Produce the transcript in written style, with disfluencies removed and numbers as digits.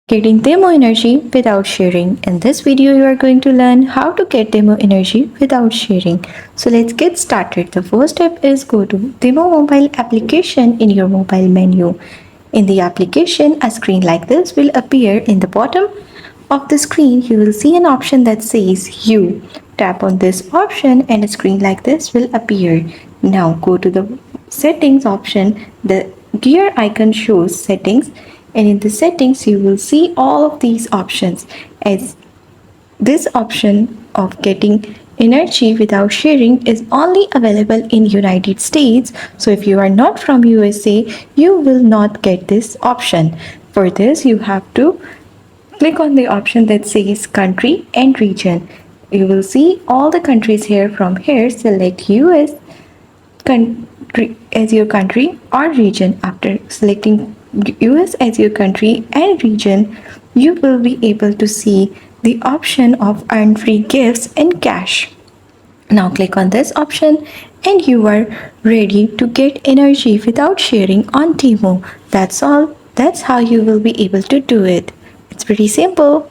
Getting Temu energy without sharing. In this video, you are going to learn how to get Temu energy without sharing. So let's get started. The first step is go to Temu mobile application in your mobile menu. In the application, a screen like this will appear in the bottom of the screen. You will see an option that says You. Tap on this option and a screen like this will appear. Now go to the settings option. The gear icon shows settings, and in the settings you will see all of these options. As this option of getting energy without sharing is only available in United States, so if you are not from USA, you will not get this option. For this, you have to click on the option that says country and region. You will see all the countries here. From here, select US country as your country or region. After selecting US as your country and region, you will be able to see the option of earn free gifts and cash. Now click on this option and you are ready to get energy without sharing on Temu. That's all. That's how you will be able to do it. It's pretty simple.